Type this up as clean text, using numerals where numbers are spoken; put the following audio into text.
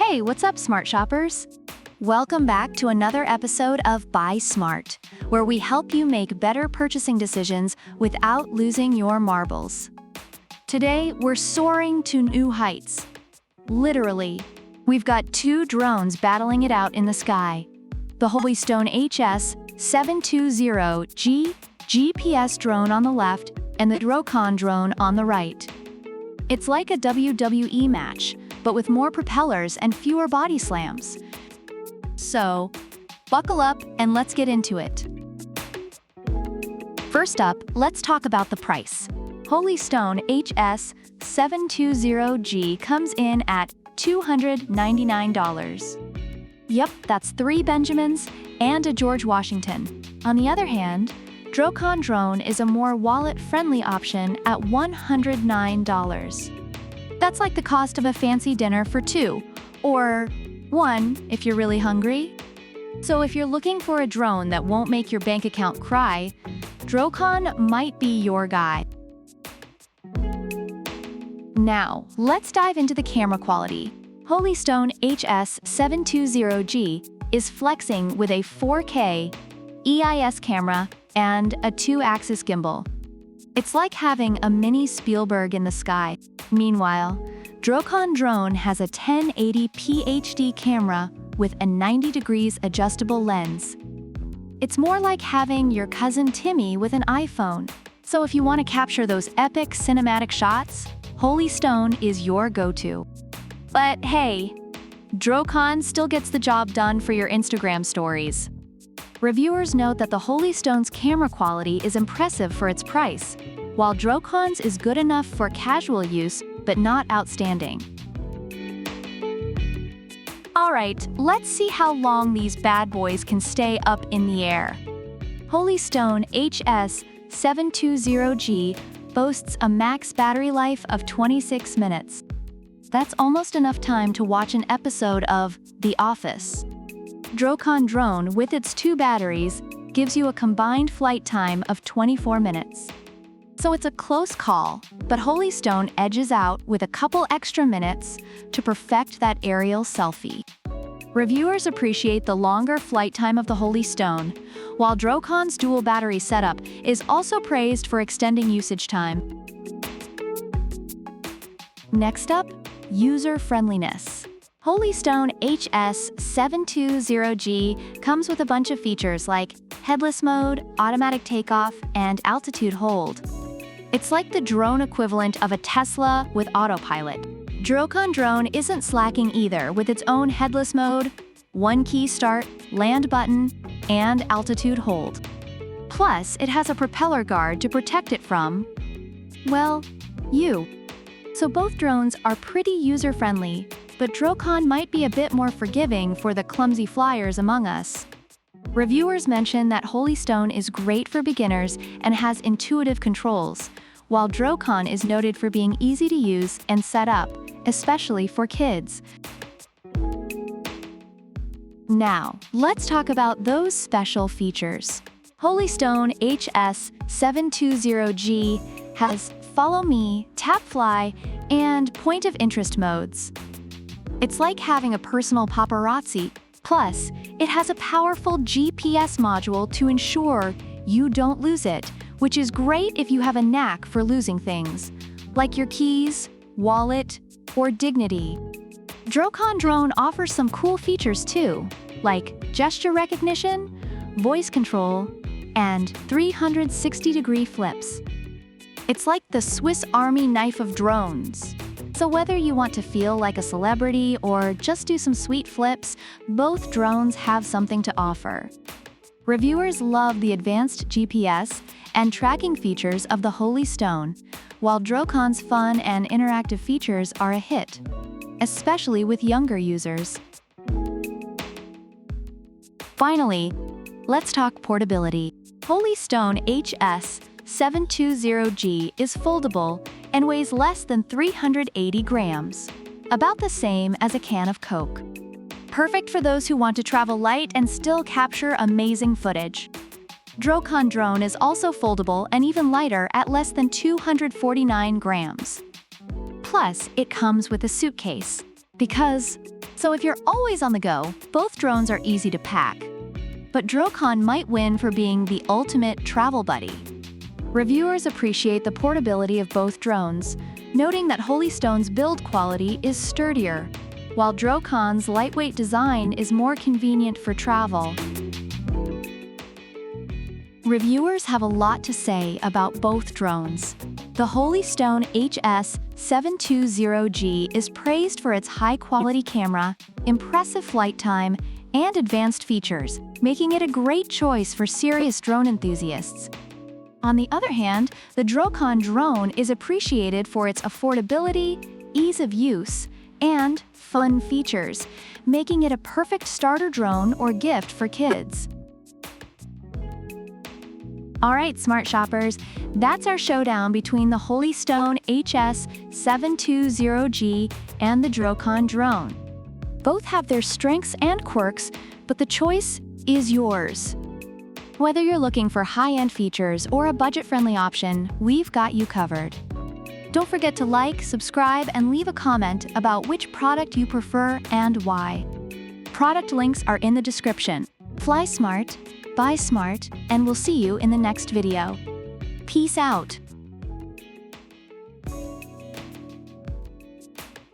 Hey, what's up, smart shoppers? Welcome back to another episode of Buy Smart, where we help you make better purchasing decisions without losing your marbles. Today, we're soaring to new heights. Literally, we've got two drones battling it out in the sky. The Holystone HS720G GPS drone on the left and the DROCON drone on the right. It's like a WWE match, but with more propellers and fewer body slams. So, buckle up and let's get into it. First up, let's talk about the price. Holystone HS720G comes in at $299. Yep, that's 3 Benjamins and a George Washington. On the other hand, DROCON drone is a more wallet-friendly option at $109. That's like the cost of a fancy dinner for 2, or 1 if you're really hungry. So if you're looking for a drone that won't make your bank account cry, DROCON might be your guy. Now, let's dive into the camera quality. Holystone HS720G is flexing with a 4K EIS camera and a 2-axis gimbal. It's like having a mini Spielberg in the sky. Meanwhile, DROCON drone has a 1080p HD camera with a 90 degrees adjustable lens. It's more like having your cousin Timmy with an iPhone. So if you want to capture those epic cinematic shots, Holystone is your go-to. But hey, DROCON still gets the job done for your Instagram stories. Reviewers note that the Holystone's camera quality is impressive for its price, while DROCON's is good enough for casual use but not outstanding. Alright, let's see how long these bad boys can stay up in the air. Holystone HS720G boasts a max battery life of 26 minutes. That's almost enough time to watch an episode of The Office. DROCON drone with its 2 batteries gives you a combined flight time of 24 minutes. So it's a close call, but Holystone edges out with a couple extra minutes to perfect that aerial selfie. Reviewers appreciate the longer flight time of the Holystone, while DROCON's dual battery setup is also praised for extending usage time. Next up, user friendliness. Holystone HS720G comes with a bunch of features like headless mode, automatic takeoff, and altitude hold. It's like the drone equivalent of a Tesla with autopilot. DROCON drone isn't slacking either with its own headless mode, 1-key start, land button, and altitude hold. Plus, it has a propeller guard to protect it from, well, you. So both drones are pretty user-friendly, but DROCON might be a bit more forgiving for the clumsy flyers among us. Reviewers mention that Holystone is great for beginners and has intuitive controls, while DROCON is noted for being easy to use and set up, especially for kids. Now, let's talk about those special features. Holystone HS720G has Follow Me, Tap Fly, and Point of Interest modes. It's like having a personal paparazzi. Plus, it has a powerful GPS module to ensure you don't lose it, which is great if you have a knack for losing things, like your keys, wallet, or dignity. DROCON drone offers some cool features too, like gesture recognition, voice control, and 360-degree flips. It's like the Swiss Army knife of drones. So whether you want to feel like a celebrity or just do some sweet flips, both drones have something to offer. Reviewers love the advanced GPS and tracking features of the Holystone, while DROCON's fun and interactive features are a hit, especially with younger users. Finally, let's talk portability. Holystone HS720G is foldable and weighs less than 380 grams, about the same as a can of Coke. Perfect for those who want to travel light and still capture amazing footage. DROCON drone is also foldable and even lighter at less than 249 grams. Plus, it comes with a suitcase, because So if you're always on the go, both drones are easy to pack. But DROCON might win for being the ultimate travel buddy. Reviewers appreciate the portability of both drones, noting that Holystone's build quality is sturdier, while DROCON's lightweight design is more convenient for travel. Reviewers have a lot to say about both drones. The Holystone HS720G is praised for its high-quality camera, impressive flight time, and advanced features, making it a great choice for serious drone enthusiasts. On the other hand, the DROCON drone is appreciated for its affordability, ease of use, and fun features, making it a perfect starter drone or gift for kids. Alright, smart shoppers, that's our showdown between the Holystone HS720G and the DROCON drone. Both have their strengths and quirks, but the choice is yours. Whether you're looking for high-end features or a budget-friendly option, we've got you covered. Don't forget to like, subscribe, and leave a comment about which product you prefer and why. Product links are in the description. Fly smart, buy smart, and we'll see you in the next video. Peace out.